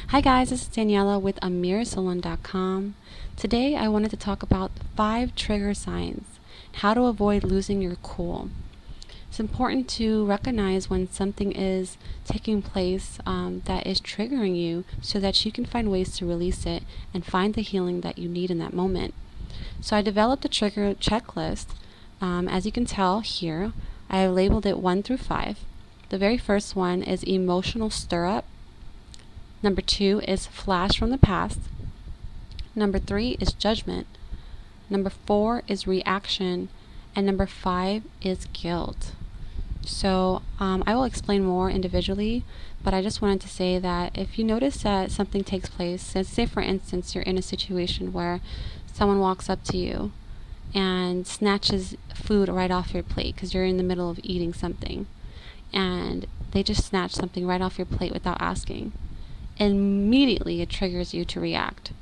Hi guys, this is Daniella with AmiraCelon.com. Today I wanted to talk about 5 trigger signs, how to avoid losing your cool. It's important to recognize when something is taking place that is triggering you so that you can find ways to release it and find the healing that you need in that moment. So I developed a trigger checklist. As you can tell here, I have labeled it 1 through 5. The very first one is emotional stir up. Number 2 is flash from the past. Number 3 is judgment. Number 4 is reaction. And number 5 is guilt. So I will explain more individually, but I just wanted to say that if you notice that something takes place, say for instance you're in a situation where someone walks up to you and snatches food right off your plate because you're in the middle of eating something, and they just snatch something right off your plate without asking, immediately it triggers you to react.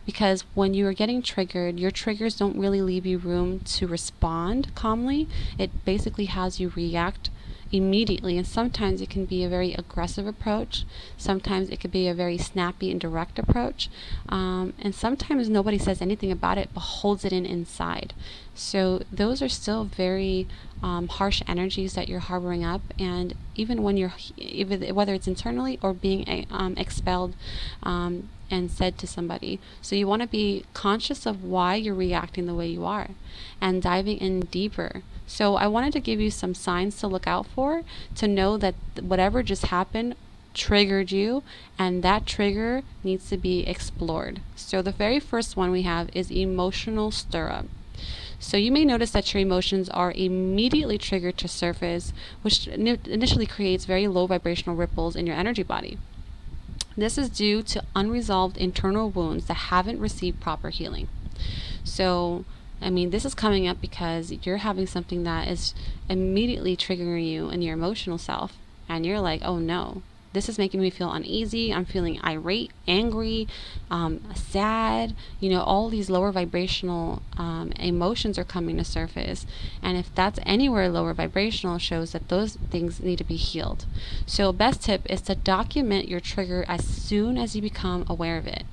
Because when you are getting triggered, your triggers don't really leave you room to respond calmly. It basically has you react immediately, and sometimes it can be a very aggressive approach. Sometimes it could be a very snappy and direct approach, and sometimes nobody says anything about it but holds it in inside. So those are still very harsh energies that you're harboring up, and even when whether it's internally or being expelled and said to somebody. So you want to be conscious of why you're reacting the way you are and diving in deeper. So I wanted to give you some signs to look out for, to know that whatever just happened triggered you, and that trigger needs to be explored. So the very first one we have is emotional stir up. So you may notice that your emotions are immediately triggered to surface, which initially creates very low vibrational ripples in your energy body. This is due to unresolved internal wounds that haven't received proper healing. So, this is coming up because you're having something that is immediately triggering you in your emotional self, and you're like, oh no, this is making me feel uneasy. I'm feeling irate, angry, sad. All these lower vibrational emotions are coming to surface. And if that's anywhere lower vibrational, shows that those things need to be healed. So best tip is to document your trigger as soon as you become aware of it.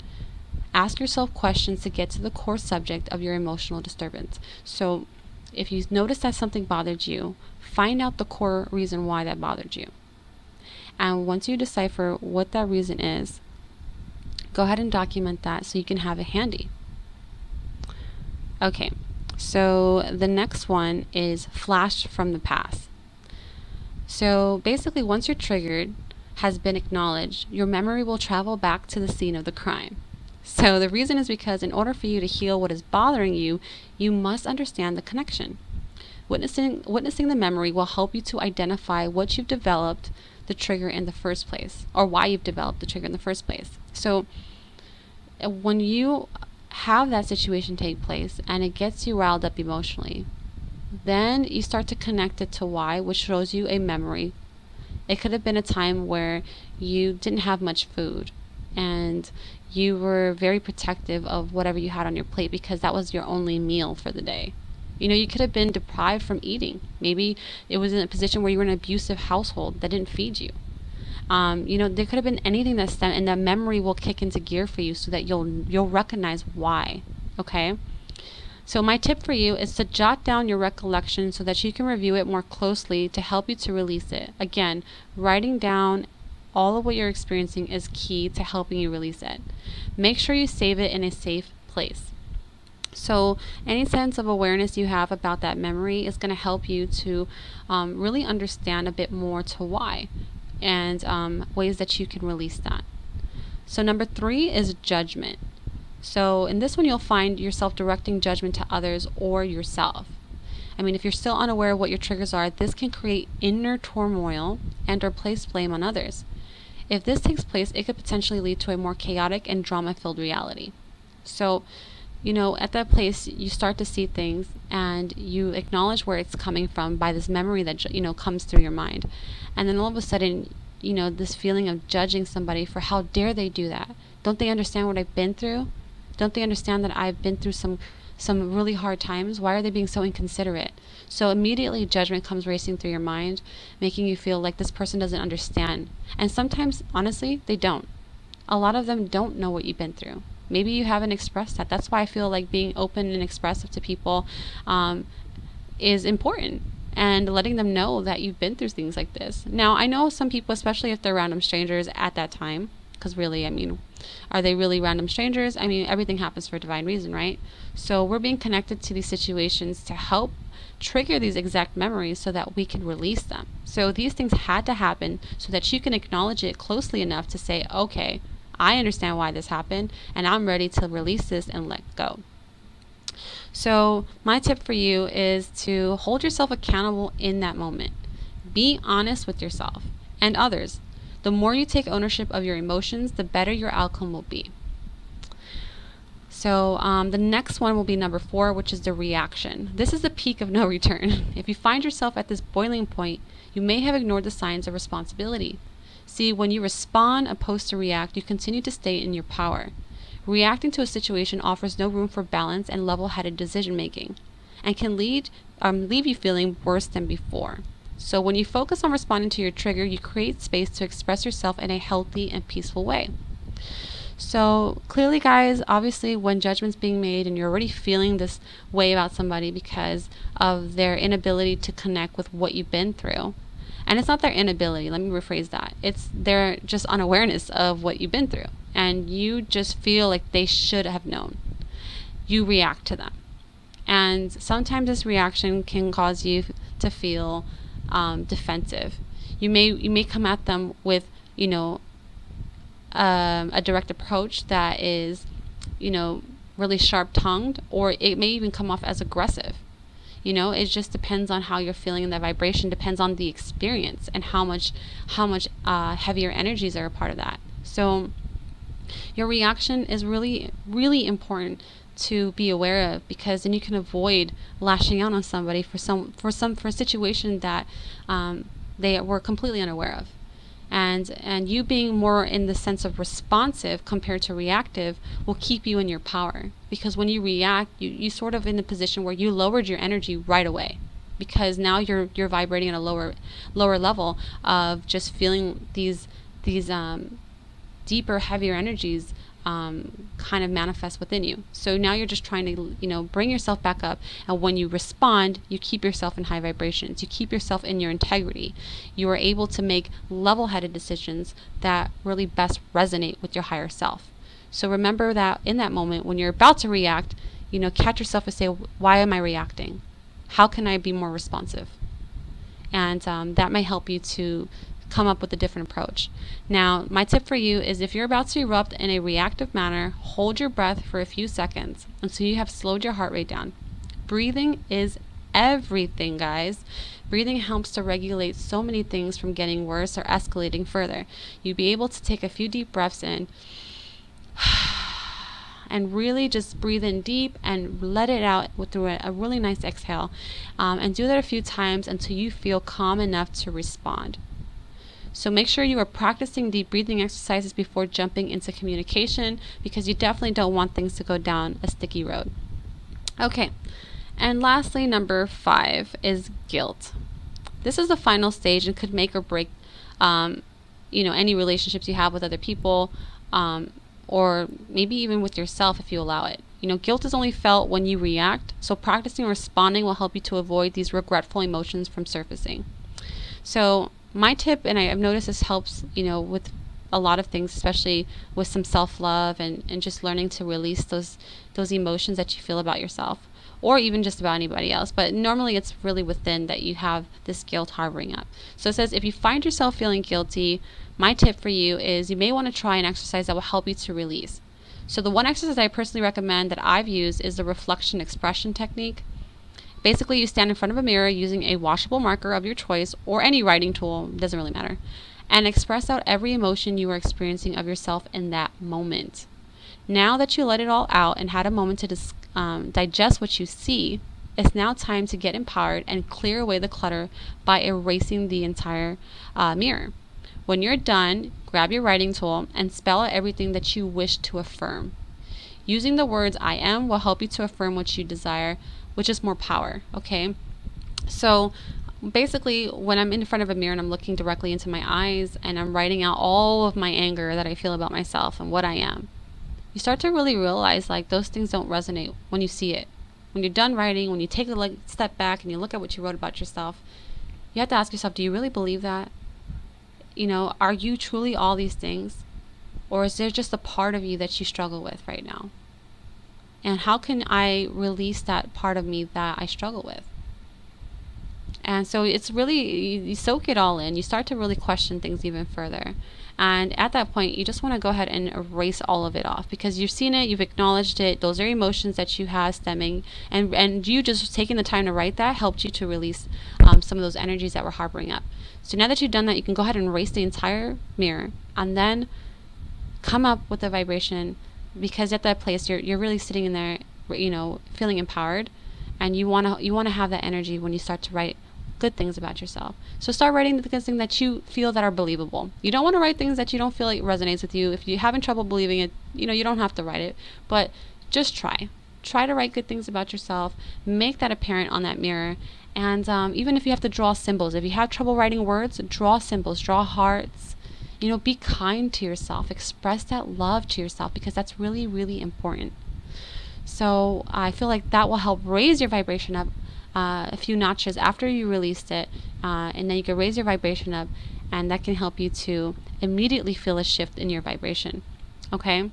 Ask yourself questions to get to the core subject of your emotional disturbance. So if you notice that something bothered you, find out the core reason why that bothered you. And once you decipher what that reason is, go ahead and document that so you can have it handy. Okay, so the next one is flash from the past. So basically, once your triggered has been acknowledged, your memory will travel back to the scene of the crime. So the reason is because in order for you to heal what is bothering you, you must understand the connection. Witnessing the memory will help you to identify what you've developed the trigger in the first place, or why you've developed the trigger in the first place. So when you have that situation take place and it gets you riled up emotionally, then you start to connect it to why, which shows you a memory. It could have been a time where you didn't have much food and you were very protective of whatever you had on your plate because that was your only meal for the day. You could have been deprived from eating. Maybe it was in a position where you were in an abusive household that didn't feed you. There could have been anything that's done, and that memory will kick into gear for you so that you'll recognize why. Okay? So my tip for you is to jot down your recollection so that you can review it more closely to help you to release it. Again, writing down all of what you're experiencing is key to helping you release it. Make sure you save it in a safe place. So any sense of awareness you have about that memory is going to help you to really understand a bit more to why and ways that you can release that. So number 3 is judgment. So in this one, you'll find yourself directing judgment to others or yourself. If you're still unaware of what your triggers are, this can create inner turmoil and or place blame on others. If this takes place, it could potentially lead to a more chaotic and drama-filled reality. So at that place, you start to see things and you acknowledge where it's coming from by this memory that, comes through your mind. And then all of a sudden, this feeling of judging somebody for how dare they do that? Don't they understand what I've been through? Don't they understand that I've been through some really hard times? Why are they being so inconsiderate? So immediately judgment comes racing through your mind, making you feel like this person doesn't understand. And sometimes, honestly, they don't. a lot of them don't know what you've been through. Maybe you haven't expressed that. That's why I feel like being open and expressive to people is important, and letting them know that you've been through things like this. Now, I know some people, especially if they're random strangers at that time, because really, I mean, are they really random strangers? I mean, everything happens for a divine reason, right? So we're being connected to these situations to help trigger these exact memories so that we can release them. So these things had to happen so that you can acknowledge it closely enough to say, okay, I understand why this happened, and I'm ready to release this and let go. So my tip for you is to hold yourself accountable in that moment. Be honest with yourself and others. The more you take ownership of your emotions, the better your outcome will be. So the next one will be number 4, which is the reaction. This is the peak of no return. If you find yourself at this boiling point, you may have ignored the signs of responsibility. See, when you respond opposed to react, you continue to stay in your power. Reacting to a situation offers no room for balance and level-headed decision-making, and can leave you feeling worse than before. So when you focus on responding to your trigger, you create space to express yourself in a healthy and peaceful way. So clearly, guys, obviously when judgment's being made and you're already feeling this way about somebody because of their inability to connect with what you've been through, and it's not their inability, let me rephrase that. It's their just unawareness of what you've been through, and you just feel like they should have known. You react to them. And sometimes this reaction can cause you to feel defensive. You may come at them with, a direct approach that is, really sharp-tongued, or it may even come off as aggressive. It just depends on how you're feeling, and that vibration depends on the experience and how much heavier energies are a part of that. So your reaction is really, really important to be aware of, because then you can avoid lashing out on somebody for a situation that they were completely unaware of. And you being more in the sense of responsive compared to reactive will keep you in your power, because when you react, you sort of in the position where you lowered your energy right away, because now you're vibrating at a lower level of just feeling these deeper, heavier energies kind of manifest within you. So now you're just trying to, bring yourself back up. And when you respond, you keep yourself in high vibrations. You keep yourself in your integrity. You are able to make level-headed decisions that really best resonate with your higher self. So remember that in that moment, when you're about to react, catch yourself and say, why am I reacting? How can I be more responsive? And that may help you to come up with a different approach. Now, my tip for you is, if you're about to erupt in a reactive manner, hold your breath for a few seconds until you have slowed your heart rate down. Breathing is everything, guys. Breathing helps to regulate so many things from getting worse or escalating further. You'll be able to take a few deep breaths in and really just breathe in deep and let it out through a really nice exhale. And do that a few times until you feel calm enough to respond. So make sure you are practicing deep breathing exercises before jumping into communication, because you definitely don't want things to go down a sticky road. Okay, and lastly, number 5 is guilt. This is the final stage and could make or break, any relationships you have with other people, or maybe even with yourself if you allow it. Guilt is only felt when you react, so practicing responding will help you to avoid these regretful emotions from surfacing. So my tip, and I've noticed this helps, with a lot of things, especially with some self-love and just learning to release those emotions that you feel about yourself, or even just about anybody else. But normally it's really within that you have this guilt harboring up. So it says, if you find yourself feeling guilty, my tip for you is you may want to try an exercise that will help you to release. So the one exercise I personally recommend that I've used is the reflection expression technique. Basically, you stand in front of a mirror using a washable marker of your choice, or any writing tool, doesn't really matter, and express out every emotion you are experiencing of yourself in that moment. Now that you let it all out and had a moment to digest what you see, it's now time to get empowered and clear away the clutter by erasing the entire mirror. When you're done, grab your writing tool and spell out everything that you wish to affirm. Using the words I am will help you to affirm what you desire, which is more power, okay? So basically, when I'm in front of a mirror and I'm looking directly into my eyes and I'm writing out all of my anger that I feel about myself and what I am, you start to really realize like those things don't resonate when you see it. When you're done writing, when you take a step back and you look at what you wrote about yourself, you have to ask yourself, do you really believe that? Are you truly all these things? Or is there just a part of you that you struggle with right now? And how can I release that part of me that I struggle with? And so it's really, you soak it all in. You start to really question things even further. And at that point, you just want to go ahead and erase all of it off, because you've seen it, you've acknowledged it. Those are emotions that you have stemming. And you just taking the time to write that helped you to release some of those energies that were harboring up. So now that you've done that, you can go ahead and erase the entire mirror and then come up with a vibration, because at that place, you're really sitting in there, feeling empowered. And you want to have that energy when you start to write good things about yourself. So start writing the things that you feel that are believable. You don't want to write things that you don't feel like resonates with you. If you're having trouble believing it, you don't have to write it, but just try to write good things about yourself. Make that apparent on that mirror. And even if you have to draw symbols, if you have trouble writing words, draw symbols, draw hearts. Be kind to yourself. Express that love to yourself, because that's really, really important. So I feel like that will help raise your vibration up a few notches after you released it, and then you can raise your vibration up, and that can help you to immediately feel a shift in your vibration. Okay?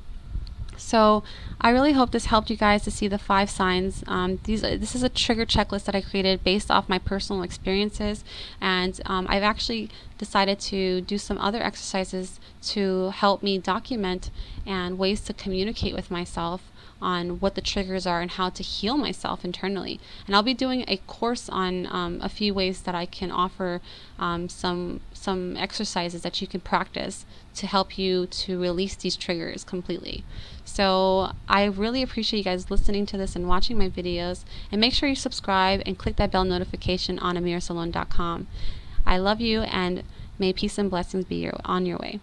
So I really hope this helped you guys to see the 5 signs. This is a trigger checklist that I created based off my personal experiences, and I've actually decided to do some other exercises to help me document and ways to communicate with myself on what the triggers are and how to heal myself internally. And I'll be doing a course on a few ways that I can offer some exercises that you can practice to help you to release these triggers completely. So I really appreciate you guys listening to this and watching my videos, and make sure you subscribe and click that bell notification on amiracelon.com. I love you, and may peace and blessings be on your way.